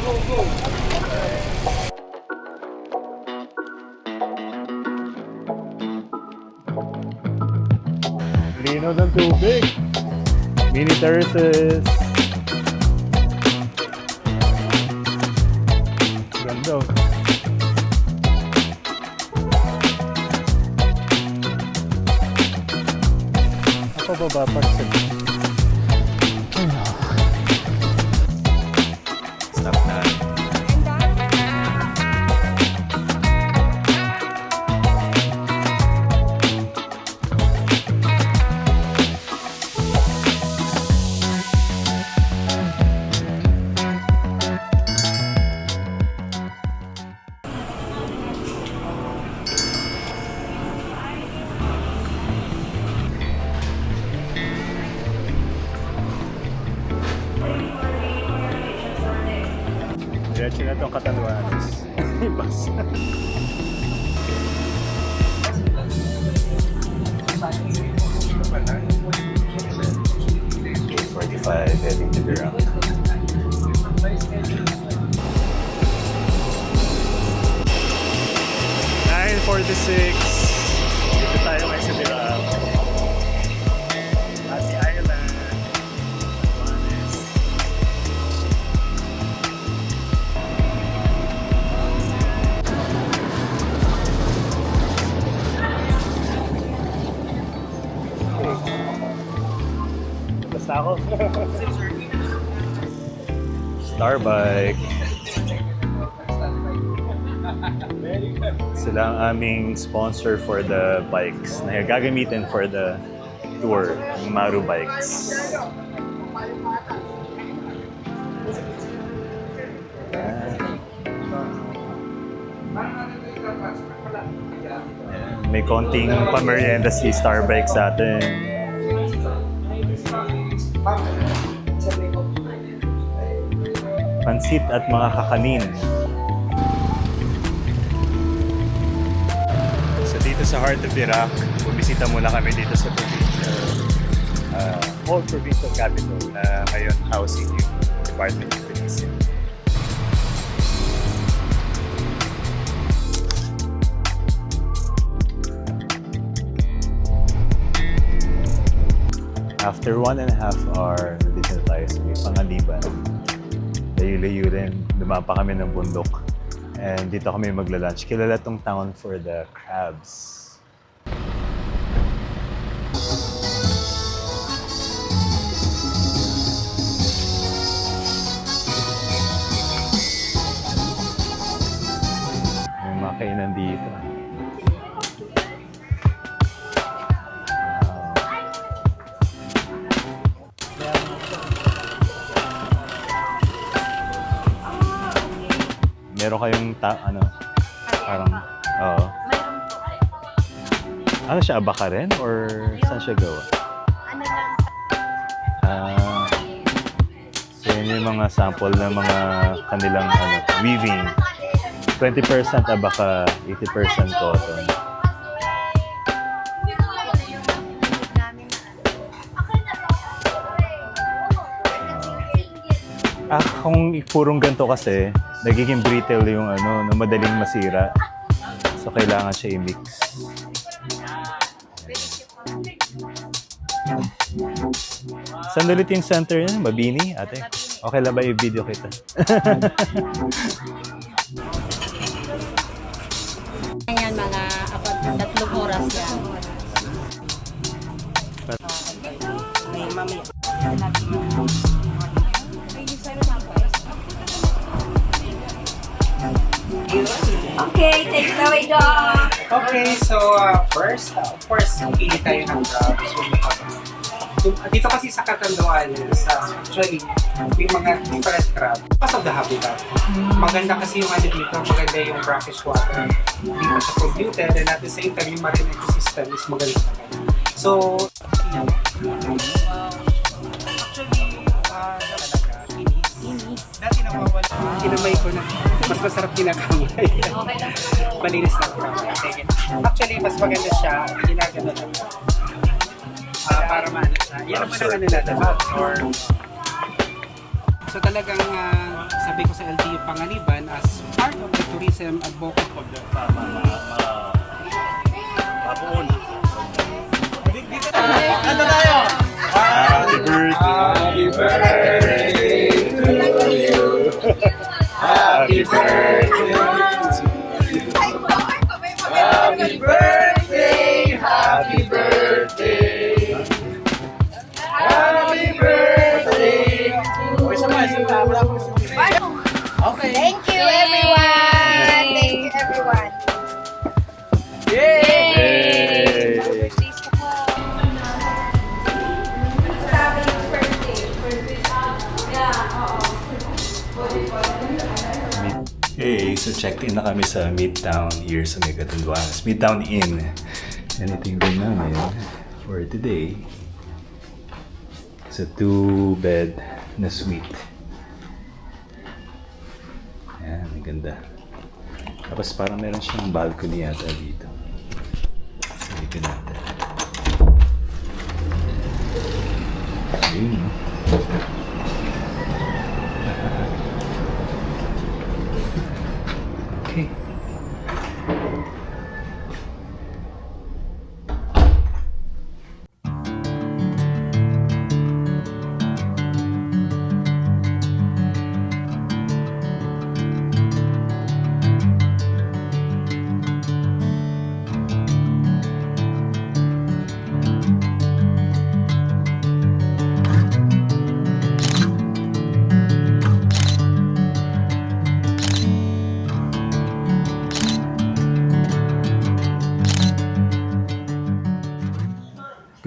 Lino ng tubig. Mini terraces. Ganda. Ako baba pa siya. Stop na. Diretso na itong Catanduanes. Bus. 45 heading to Vera. Dito tayo ngayon sa Dirab. Happy Island. Catanduanes. Basta ako. Starbike. Sila ang aming sponsor for the bikes na gagamitin for the tour, ng Maru Bikes. May konting pamerienda si Starbike sa atin. Pansit at mga kakanin. So dito sa Heart of Iraq, bumisita muna kami dito sa old provincial capital na ngayon housing yung Department of Tunisia. After 1.5 hour, nandito na tayo sa may Pangaliban. Layo-layo rin, dumaan pa kami ng bundok. And dito kami magla-lunch. Kilala tong town for the crabs. May mga kainan dito. Meron kayong parang, oo. Ano siya, abaka rin? Or saan siya gawa? Ano lang, So yun yung mga sample ng mga kanilang weaving. 20% abaka, 80% cotton. Kung purong ganito kasi, nagiging brittle yung na madaling masira. So, kailangan siya i-mix. Saan ulit yung center niya? Mabini, ate? Okay lang ba i-video kita? Ayan, mga 3 oras yan. Okay, take it away, Doc. Okay, so first, of course, pili tayo ng crab. So, dito kasi sa Catanduanes, actually, may mga different crab. Because of the habitat. Maganda kasi yung dito, maganda yung brackish water. Hindi pa siya polluted, and at the same time, yung marine ecosystem is maganda. So, dati nawawala. Kinamay ko na. Mas masarap ginagamay. Malinis lang ko. Actually, mas maganda siya. Ginagano lang. Para maano siya. Yan naman ang natin. Or So talagang sabi ko sa LGU Panganiban as part of the tourism advocacy. Happy birthday to you. Happy birthday. Happy birthday. Happy birthday. Happy birthday. Thank you, everyone. Thank you, everyone. Yay! Hey, so checked in na kami sa Midtown here sa Megatunduanes. Midtown Inn. And ito yung room namin for today. It's a 2-bed na suite. Ayan, ang ganda. Tapos parang meron siyang balcony yata dito. Dito natin. Ayun, no? Okay.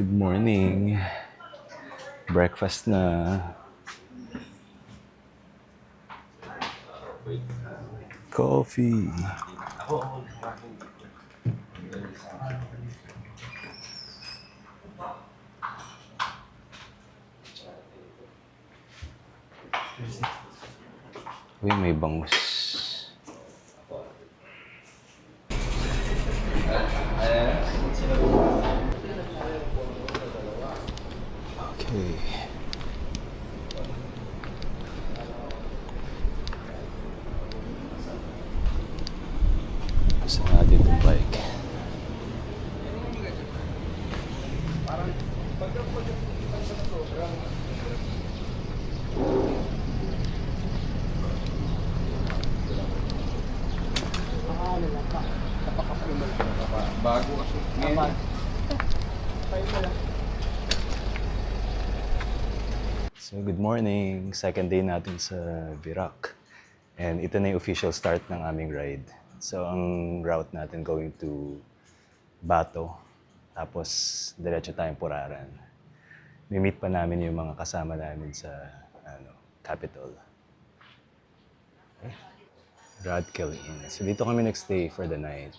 Good morning. Breakfast na. Coffee. Uy, may bangus. Okay. Saan natin itong bike? So, good morning. Second day natin sa Virac. And ito na yung official start ng aming ride. So, ang route natin going to Bato. Tapos, diretso tayong Puraran. Mi-meet pa namin yung mga kasama namin sa Capitol. Okay. Radkel Inn. So, dito kami nagstay for the night.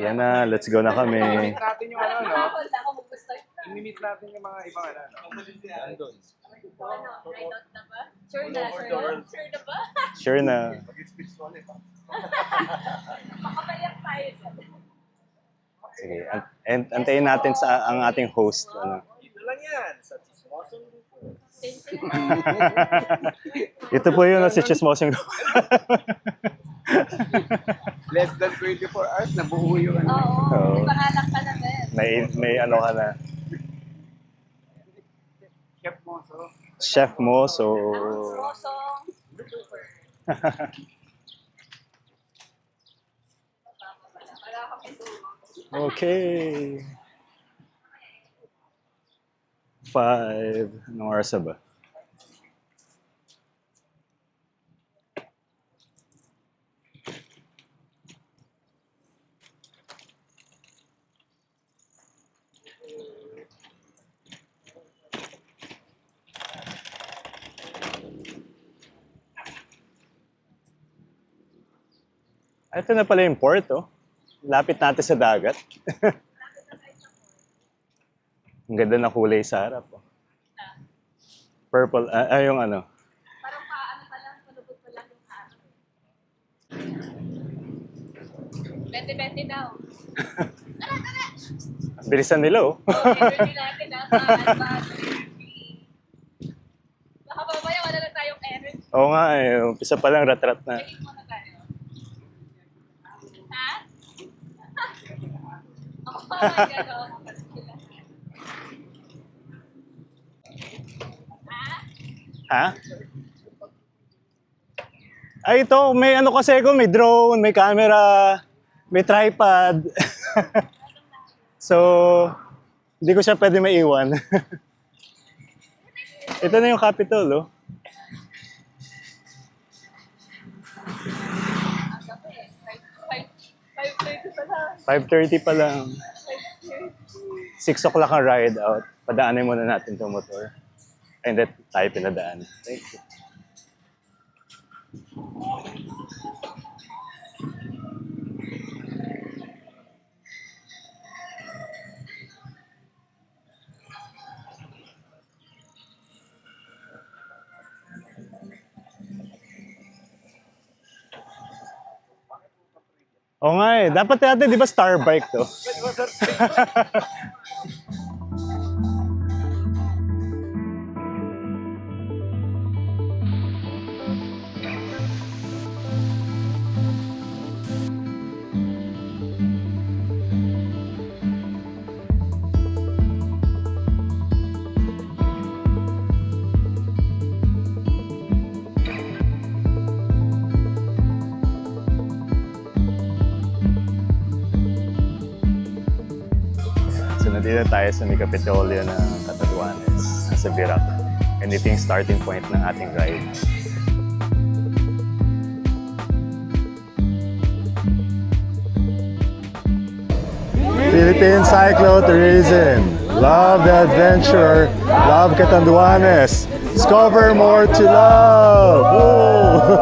Yan na, let's go na kami. Meet natin yung ano, no? I-meet natin yung mga ibang ano. Nandun. Sure na, sure na. Sure na ba? Sure na. Makapayak tayo dyan. Sige, antayin natin sa ang ating host. Ano. Dito lang yan, sa Chismosong Ito po yun, si Chismosong. Less than 24 hours, nabuo yung ano. Oo, may pangalan ka na din. May ano ka na. Chef mo, so. Chef mo, so... Mosong. Okay. 5. Anong oras na ba? Ito na pala yung port, oh. Lapit natin sa dagat. Ang ganda na kulay sa harap, oh. Purple, yung ano. Parang paano pa lang, malubot pa lang yung araw. 20-20 daw. Bilisan nila, oh. Energy natin, nasa advance. Oo nga eh, umpisa pa lang rat-rat na. Ha? Ay, ito, may ano kasi ako, may drone, may camera, may tripod. So, hindi ko siya pwede maiwan. Ito na yung Capitol, oh. $5:30 pa lang. 6 o'clock ang ride out. Padaanin muna natin itong motor. And then, tayo pinadaan. Thank you. Oo nga eh. Dapat natin, di ba, star bike to? So, nandito tayo sa may Kapitolyo ng Catanduanes, sa Virac. And ito yung starting point ng ating ride. Philippine Cyclotourism. Love the adventure. Love Catanduanes. Discover more to love. Woo!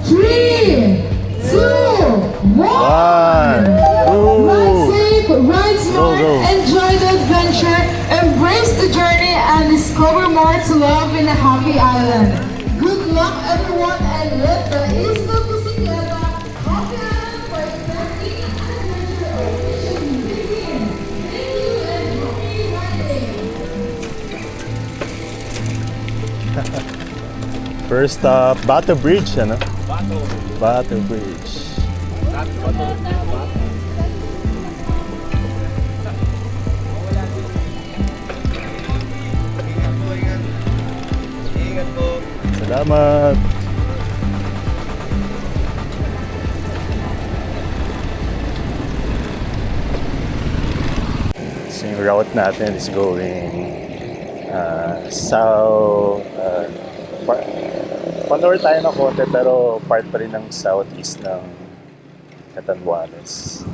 3, 2, 1. One. Ride Ooh. safe, ride smart, go. enjoy the adventure, embrace the journey, and discover more to love in a happy island. Good luck, everyone, and let the Isla Bicicleta Happy Island for exciting adventure officially begin. Thank you and happy riding. First stop, Bato Bridge, ano? Bato Bridge. Salamat. So yung route natin is going south. Pa-north tayo ng konti pero part pa rin ng southeast ng Catanduanes.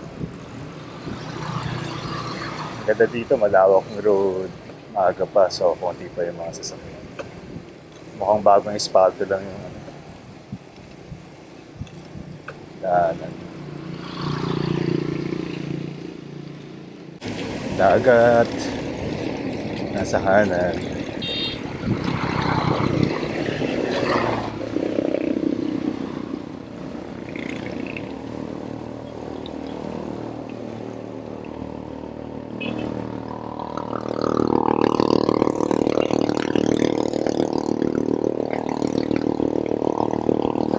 Ganda dito, malawak ng road. Maaga pa, so konti pa yung mga sasakyan. Mukhang bagong espalto lang yung daanan. Dagat. Nasa kanan.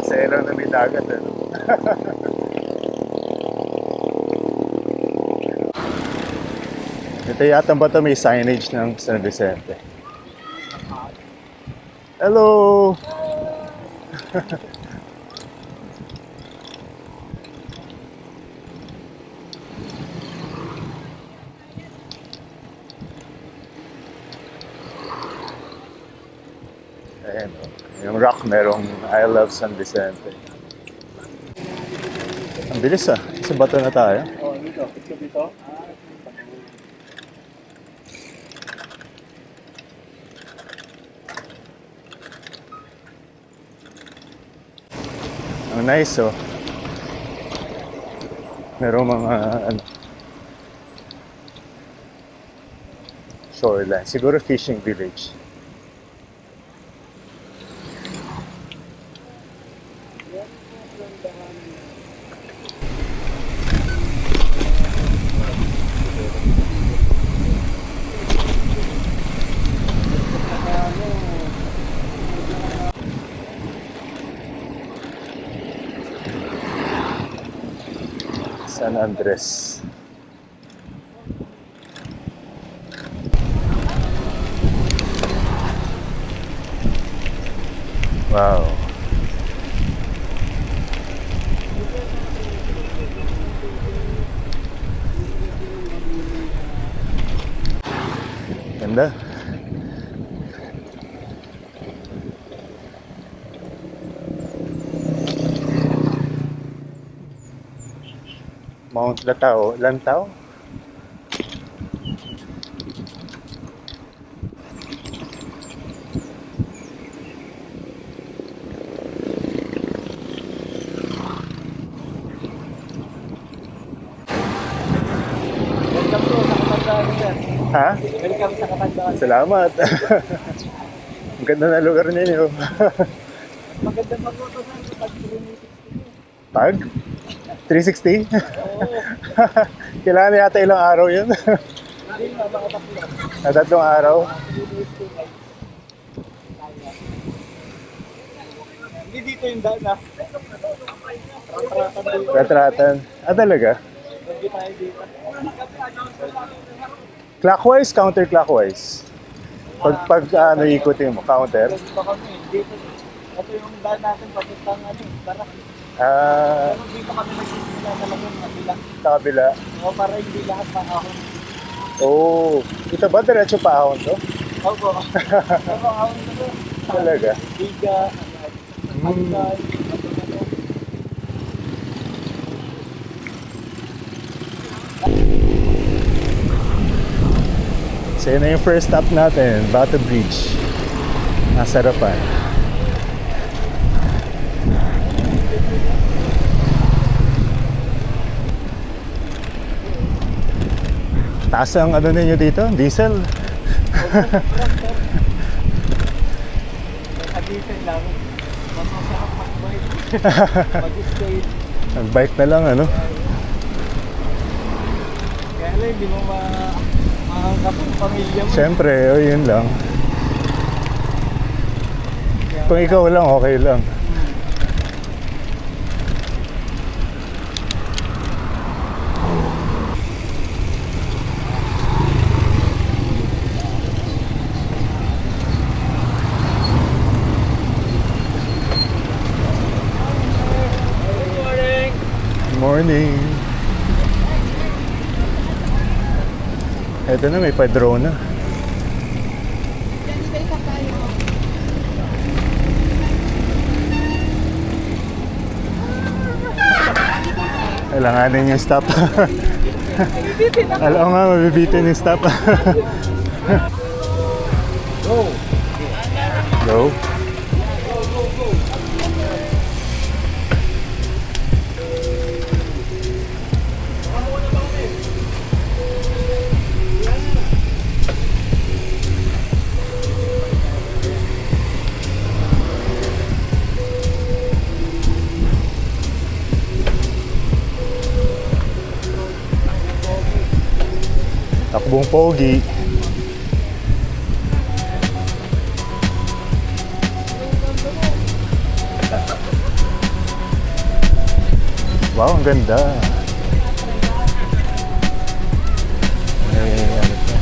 Sa'yo na may dagat, ano? Ito yata ba ito may signage ng San Vicente? Hello! Ayan, oh. Yung rock merong I love San Vicente. Ang bilis ah. Sa bato na tayo. Oh, dito. Dito. Ang nice oh. Merong mga ano, shoreline. Siguro fishing village. San Andres. Wow. Ganda. Mount Latao, Lantao? Ha? Welcome sa Katandaan. Salamat. Ang ganda na lugar ninyo. Maganda magluto sa pag Tag? 360? Kailangan yata ilang araw yun. Na 3 araw. Hindi dito yung daan na. Retratan. Ah, talaga? Hindi tayo dito. Clockwise, counterclockwise. Pag ano ikutin mo, counter. Dito kami. Dito. Ito yung daan natin papuntang para dito kami nagsisimula talaga yung kabila. Sa kabila. O para hindi lahat maahon. Oh, ito ba diretso pa ahon to? Opo. Pero ahon na to. Talaga? Biga. Pagkay. So yun na yung first stop natin, Bato Bridge. Nasa harapan. Taas ang ano ninyo dito? Diesel? Nakagitin lang. Masasarap mag-bike. Mag-stay. Nag-bike na lang ano? Kaya lang, hindi mo makakap ang pamilya mo. Siyempre, oh, yun lang. Kung ikaw lang, okay lang. Morning. Ito na, may pa-drone na. Kailanganin yung stop. Alam nga, mabibitin yung stop. Go! Go. Takbong pogi. Wow, ang ganda. May ano pa.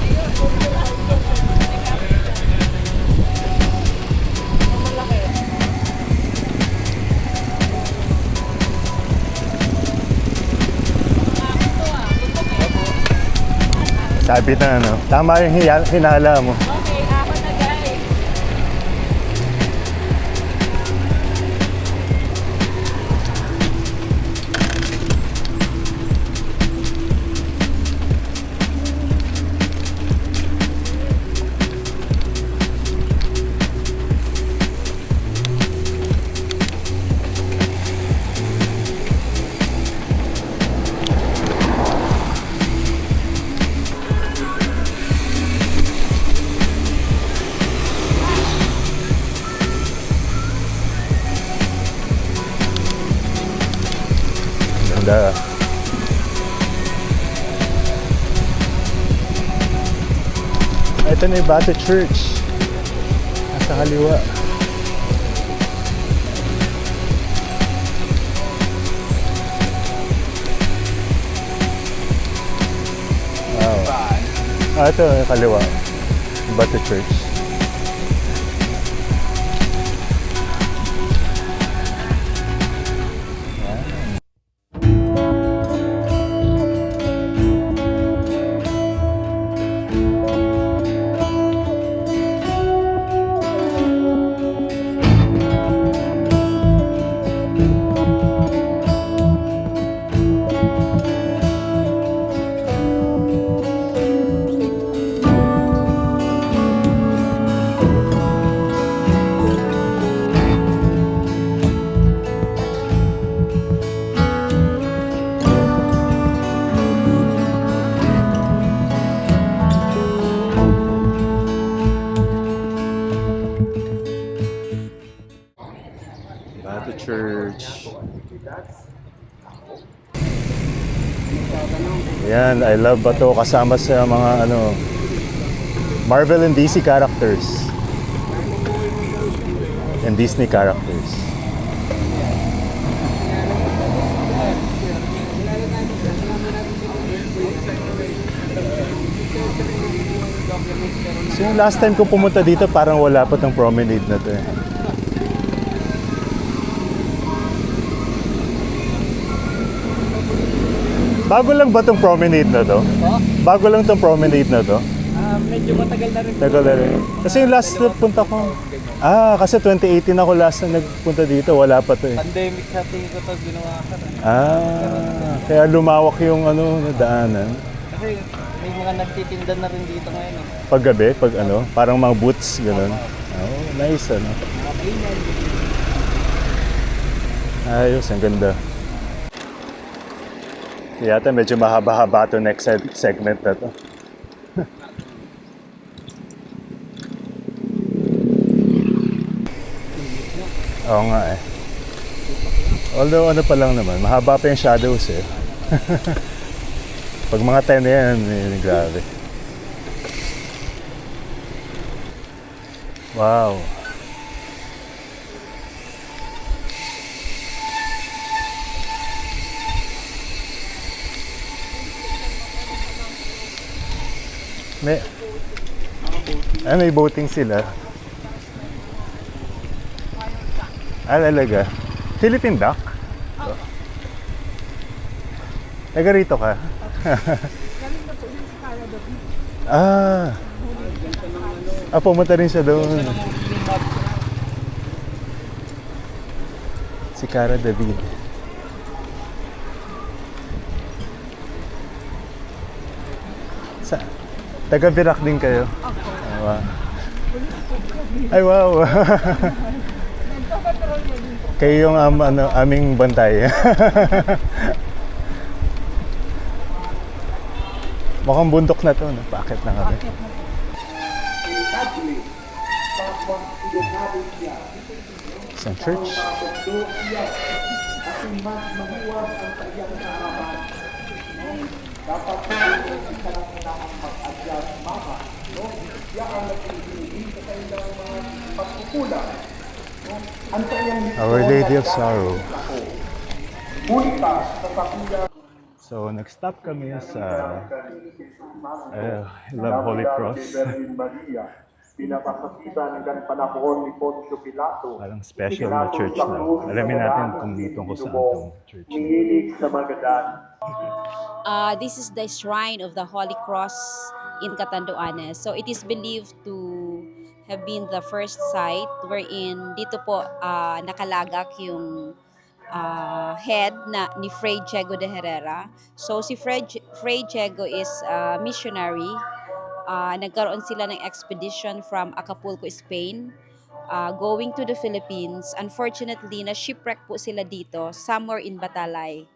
Sabi na ano, tama yung hinala mo. Okay, ako na guys. Ganda. Ito na yung Bato Church. Nasa kaliwa. Ito, yung kaliwa. Bato Church. Bato Church. Yan, I love Bato kasama sa mga Marvel and DC characters. And Disney characters. So yung last time ko pumunta dito, parang wala pa tong promenade na to eh. Bago lang ba tong promenade na to? Bago lang tong promenade na to? Medyo matagal na rin. Tagal na rin. Kasi yung last na punta ko, kasi 2018 ako last na nagpunta dito, wala pa to eh. Pandemic sa tingin ko to ginawa ka. Kaya lumawak yung daanan. Kasi may mga nagtitinda na rin dito ngayon. Paggabi, parang mga boots, gano'n. Oh, nice Ayos, ang ganda. Yata medyo mahaba-haba to next segment na to. Oo nga eh. Although pa lang naman, mahaba pa yung shadows eh. Pag mga 10 na yan, grabe. Wow. May boating sila. Talaga. Philippine duck? Taga rito ka? Pumunta rin siya doon. Si Cara David. Taga Virac din kayo? Wow. Ay, wow. Kayo yung aming bantay. Mukhang bundok na to, paakit na kami. Isang church. Our Lady of Sorrow. So, nag-stop kami sa Love Holy Cross. Parang special na church na. Alamin natin kung tungkol saan itong church na. This is the shrine of the Holy Cross in Catanduanes. So it is believed to have been the first site wherein dito po nakalagak yung head ni Fray Diego de Herrera. So si Fray Diego is a missionary. Nagkaroon sila ng expedition from Acapulco, Spain, going to the Philippines. Unfortunately, na-shipwreck po sila dito, somewhere in Batalay.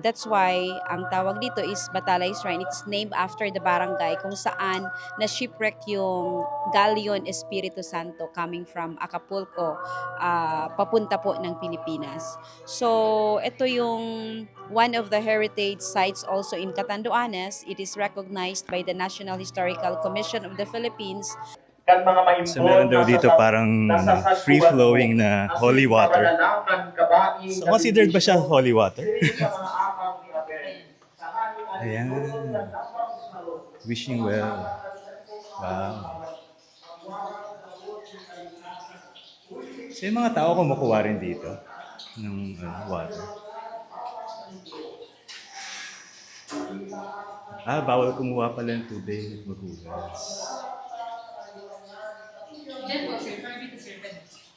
That's why ang tawag dito is Batalay Shrine. It's named after the barangay kung saan na-shipwreck yung Galleon Espiritu Santo coming from Acapulco, papunta po ng Pilipinas. So, ito yung one of the heritage sites also in Catanduanes. It is recognized by the National Historical Commission of the Philippines. So meron daw dito parang free-flowing na holy water. So considered ba siya holy water? Ayan. Wishing well. Wow. So yung mga tao kumukuha rin dito ng water. Bawal kumuha pala ng tubig at maghugas.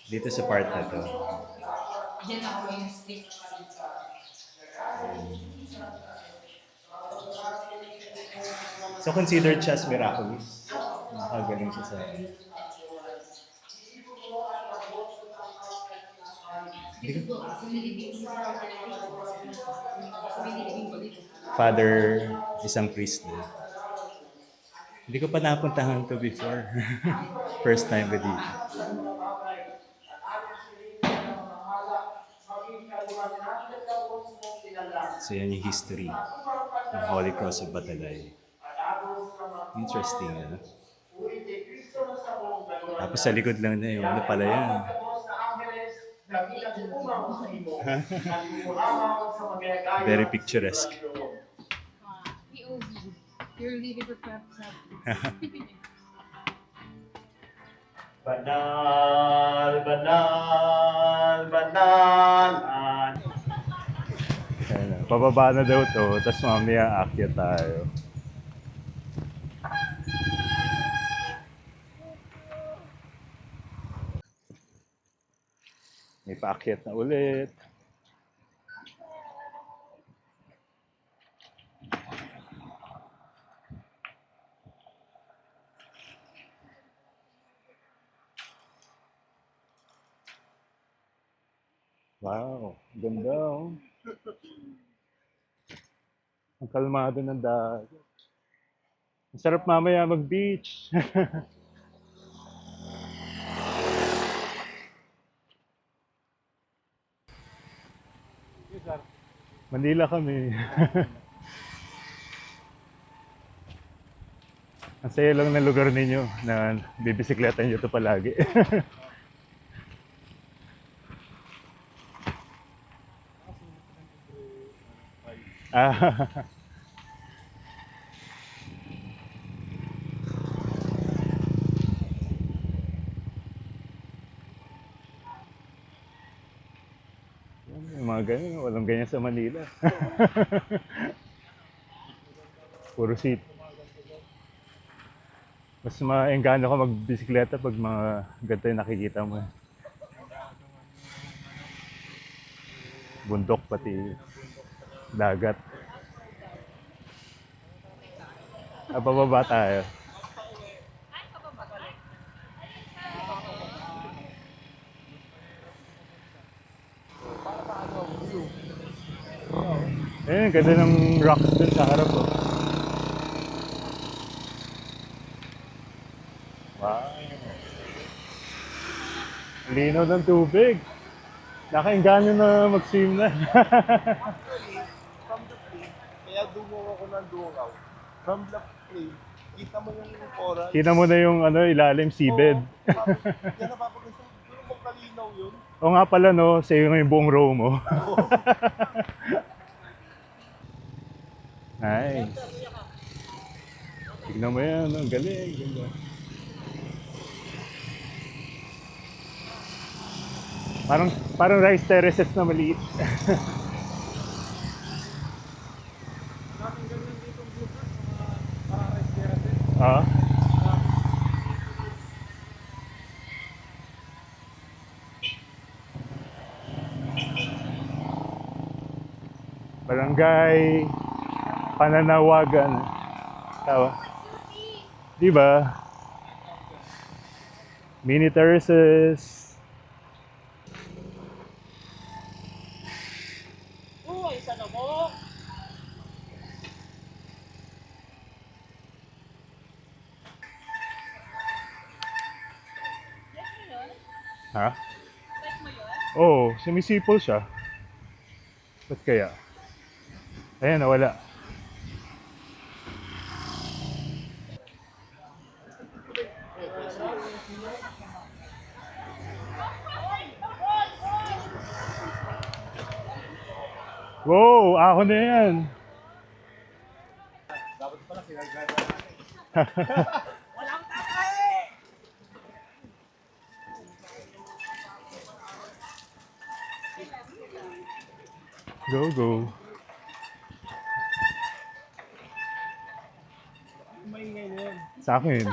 Dito sa part na to. So considered siya as miraculous. Nakagaling siya sa... Father, isang priest din. Hindi ko pa napuntahan to before. First time ko dito. So yan yung history ng Holy Cross of Batalay. Interesting, ano? Tapos sa likod lang na yung ano pala yan. Very picturesque. You're leaving for prep. Banal, banal, banalan. Ayan, pababa na daw to, tapos mamaya aakyat tayo. May paakyat na ulit. Wow, ganda oh. Ang kalmado ng dagat. Ang sarap mamaya mag-beach. Manila kami. Ang saya lang ng lugar ninyo na bibisikleta nyo ito palagi. Yung mga ganyan, walang ganyan sa Manila. Puro seat. Mas maengganyo ka magbisikleta pag mga ganito yung nakikita mo. Bundok pati dagat. Pababa tayo. Ganda ng rocks dun sa harap oh. Wow. Linaw ng tubig. Nakainganyo na mag-swim na. From the plane, kaya dungaw ako ng dungaw. From the plane, kita mo yung coral. Kita mo na yung ilalim, seabed. Kaya napapagusto, pero kung kalinaw yun. O nga pala no, sa'yo yung buong row mo. Nice. Tignan mo yan, ang galing. Ganda. Parang rice terraces na maliit. Ah. Barangay Pananawagan. Tawa. Di ba? Mini terraces. Ha? Oo, sumisipol siya. Ba't kaya? Ayan, nawala. Wow, ahon na yan. Go, go. Maingay na yan. Sa akin.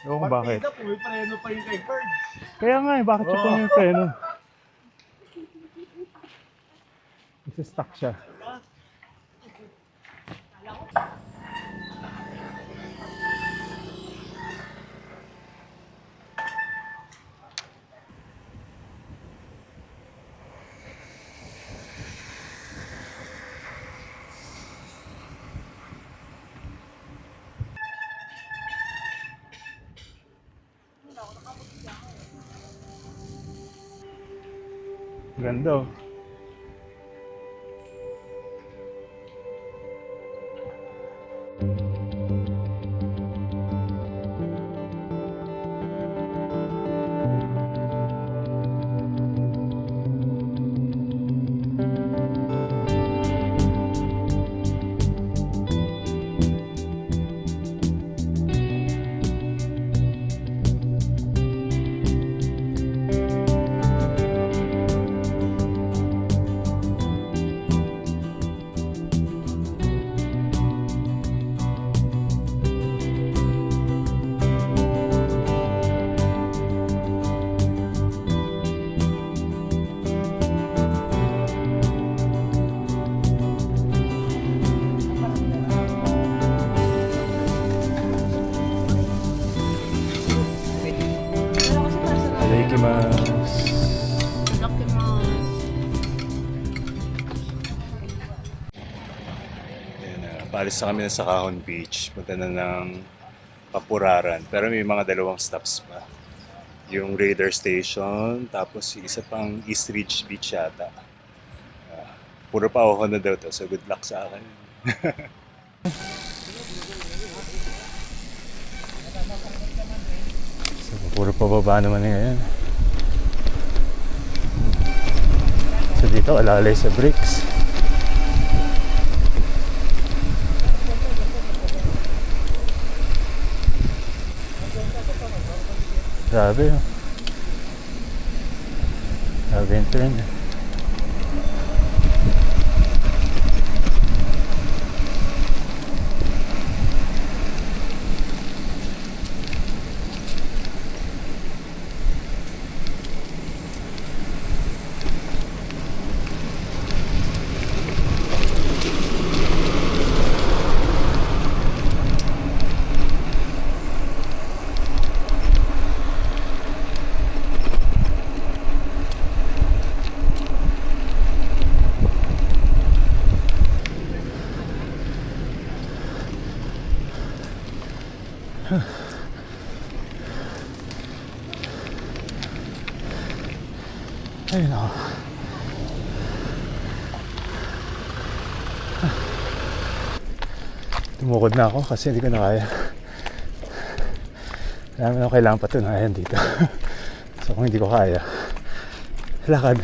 Ewan ko bakit. Partida, pumipreno pa yung kay Ferg. Kaya nga eh, bakit siya yung preno? Isa-stuck siya. Ganda oh. Paalis na kami na sa Cajon Beach. Punta na ng Kapuraran. Pero may mga dalawang stops pa. Yung Raider Station, tapos yung isa pang East Ridge Beach yata. Puro pa ako na daw to, so good luck sa akin. So, puro pababa naman ngayon. So dito, alalay sa bricks. Grabe oh. Grabe yung trend. Ayun ako. Tumukod na ako kasi hindi ko na kaya. Marami na kailangan patunayan dito. So kung hindi ko kaya, lakad.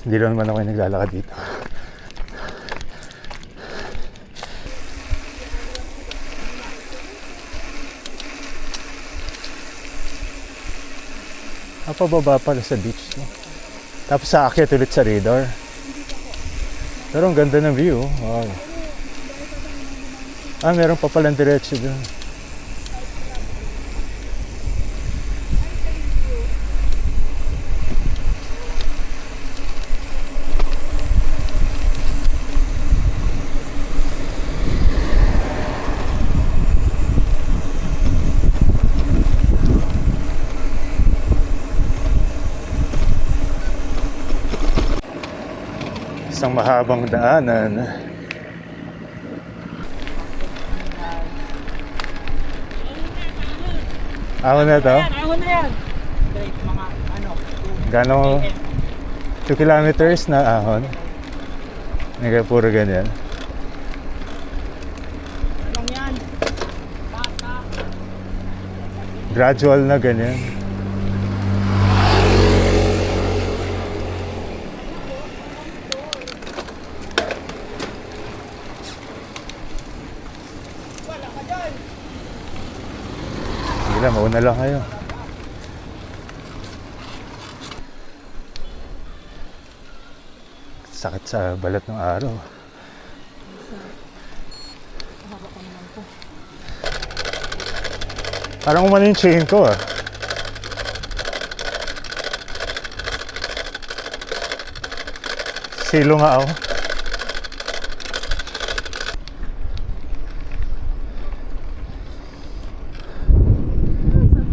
Hindi lang naman ako yung naglalakad dito. Pababa pala sa beach, no? Tapos sa akyat ulit sa radar. Pero ang ganda ng view. Wow. Meron pa palang diretso dun. Isang mahabang daanan. Ahon na to? Ahon na yan. Mga ano, Gano? 2 kilometers na ahon. Hindi puro ganyan. anong yan? Bata. Gradual na ganyan. Sige lang, mauna lang kayo. Sakit sa balat ng araw. Parang umano yung chain ko ah. Silo nga ako.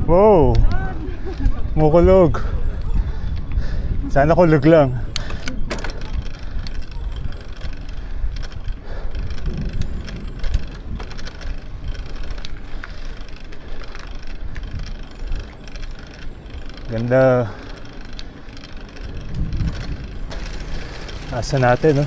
Wow! Mukulog. Sana kulog lang. Ganda. Asa natin, no?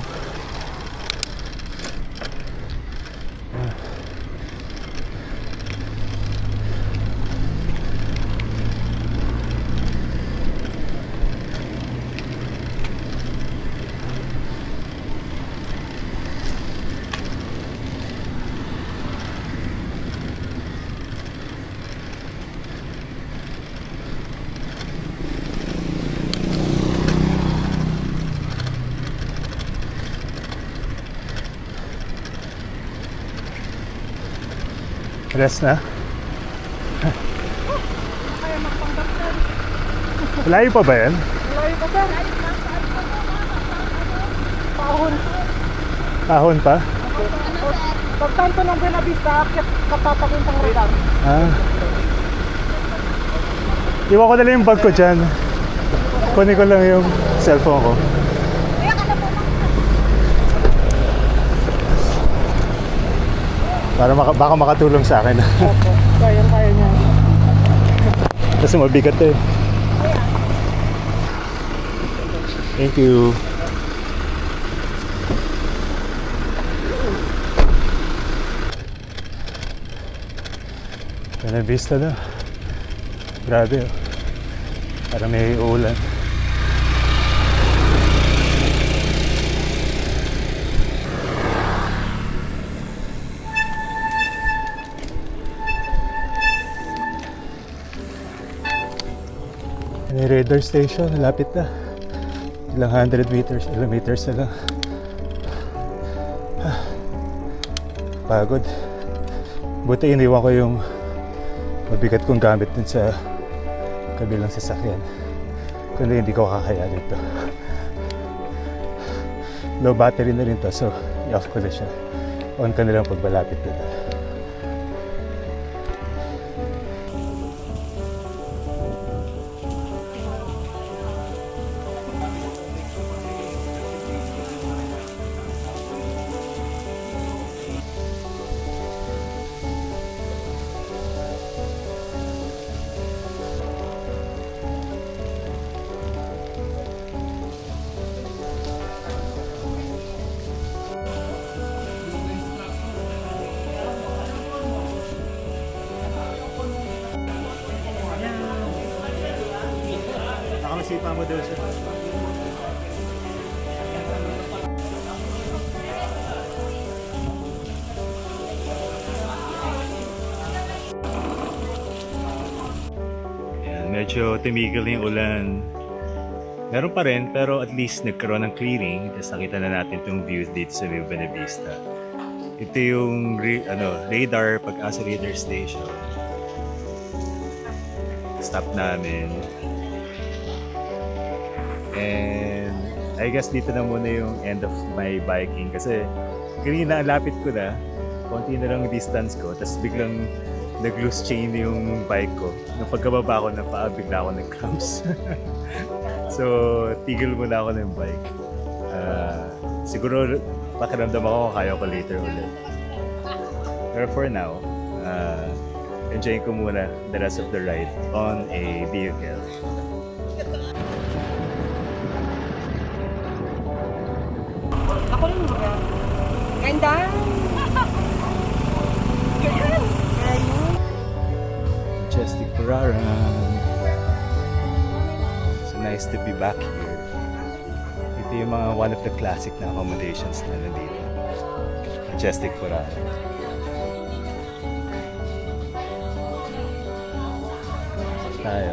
Rest na. Layo pa ba yan? Layo pa sir. Pahon. Ahon pa? Pagtanto ng Buenavista, akit kapapakuntang radar. Ah. Iwan ko na lang yung bag ko dyan. Kunin ko lang yung cellphone ko. Para baka makatulong sa akin. Kaya niya. Kasi mabigat eh. Thank you. Buenavista na. Grabe oh. Parang may ulan. May radar station, lapit na. Ilang 100 meters, kilometers na lang. Pagod. Buti iniwan ko yung mabigat kong gamit dun sa kabilang sasakyan. Kundi hindi ko kakaya dito. Low battery na rin to, so i-off ko na siya. On ka na lang pag malapit dito. Nakamasipa mo daw siya. Ayan, medyo tumigil na yung ulan. Meron pa rin, pero at least nagkaroon ng clearing. Tapos nakita na natin itong view dito sa Nueva Buenavista. Ito yung radar, Pag-asa Radar Station. Stop namin. And I guess dito na muna yung end of my biking kasi kanina lapit ko na, konti na lang distance ko, tapos biglang nag-loose chain yung bike ko. Nung pagkababa ko na paa, bigla ako nag-cramps. So, tigil muna ako ng bike. Siguro pakiramdam ako kaya ko later ulit. Pero for now, enjoy ko muna the rest of the ride on a vehicle. Ako rin mo yan. Ganda! Yes! Ayun! Majestic Puraran. So nice to be back here. Ito yung mga one of the classic na accommodations na nandito. Majestic Puraran. tayo.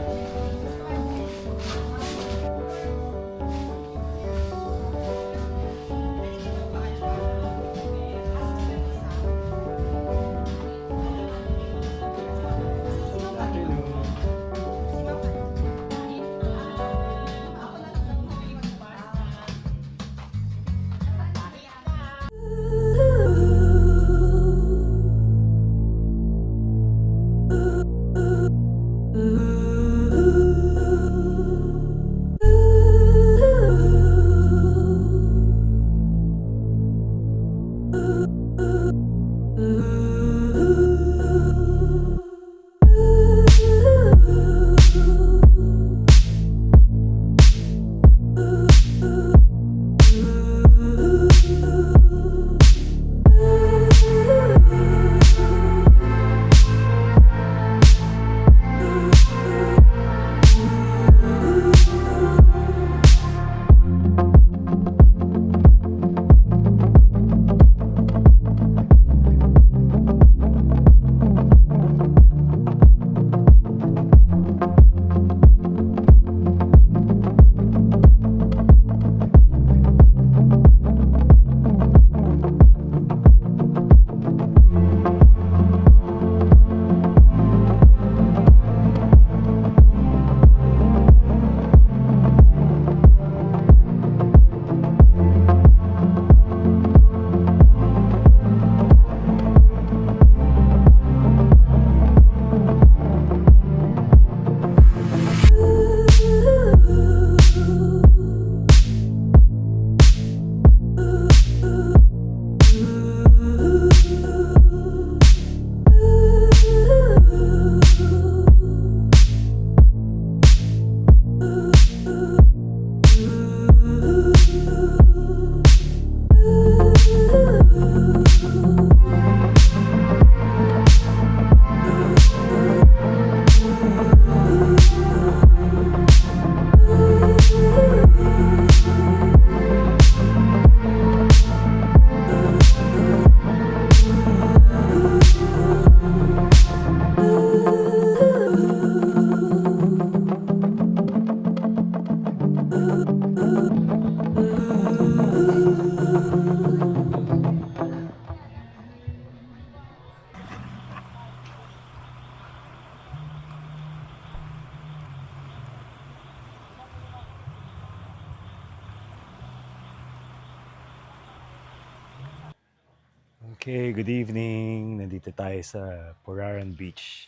Okay, good evening. Nandito tayo sa Puraran Beach.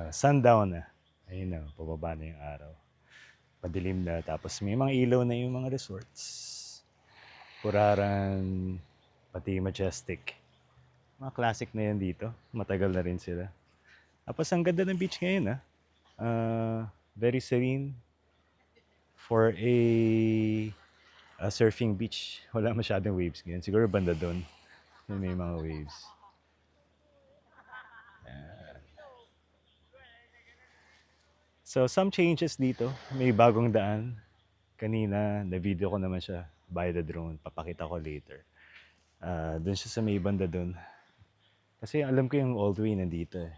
Sundown na. Ayun na, pababa na yung araw. Padilim na, tapos may mga ilaw na yung mga resorts. Puraran, pati Majestic. Mga classic na yan dito. Matagal na rin sila. Tapos ang ganda ng beach ngayon, very serene for a surfing beach. Wala masyadong waves ngayon. Siguro banda doon. May mga waves. Ayan. So, some changes dito. May bagong daan. Kanina, na-video ko naman siya by the drone. Papakita ko later. Doon siya sa may banda doon. Kasi alam ko yung old way nandito eh.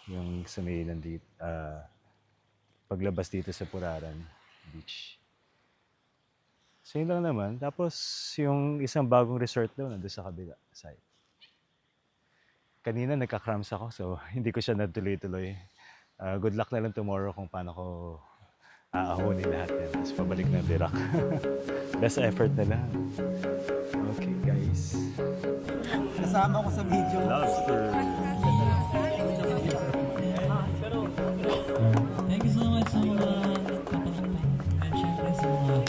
Yung sa may nandito. Paglabas dito sa Puraran Beach. So yun lang naman. Tapos yung isang bagong resort daw nandun sa kabila side. Kanina nagka-cramps ako so hindi ko siya natuloy-tuloy. Good luck na lang tomorrow kung paano ko aahonin lahat yan. Tapos pabalik ng Dirac. Best effort na lang. Okay guys. Kasama ko sa video. Lobster. Thank you so much sa mga kapatid. And syempre sa mga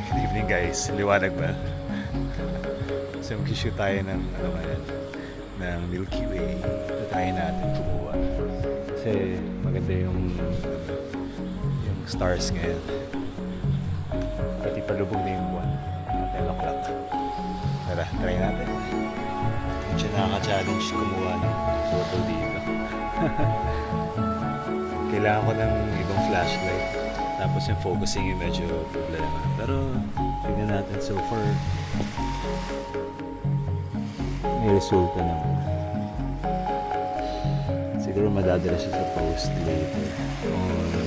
Good evening guys. Liwanag ba? So mag-shoot tayo ng ano ngayon, ng Milky Way. Try natin kumuha. Kasi maganda yung stars ngayon. Pati palubog na yung buwan. 10 o'clock. Tara, try natin. Hindi siya nakaka-challenge kumuha ng photo dito. Kailangan ko ng ibang flashlight. Tapos yung focusing yung medyo problema. Pero tingnan natin. So far, may resulta naman. Siguro madadala siya sa post later. Or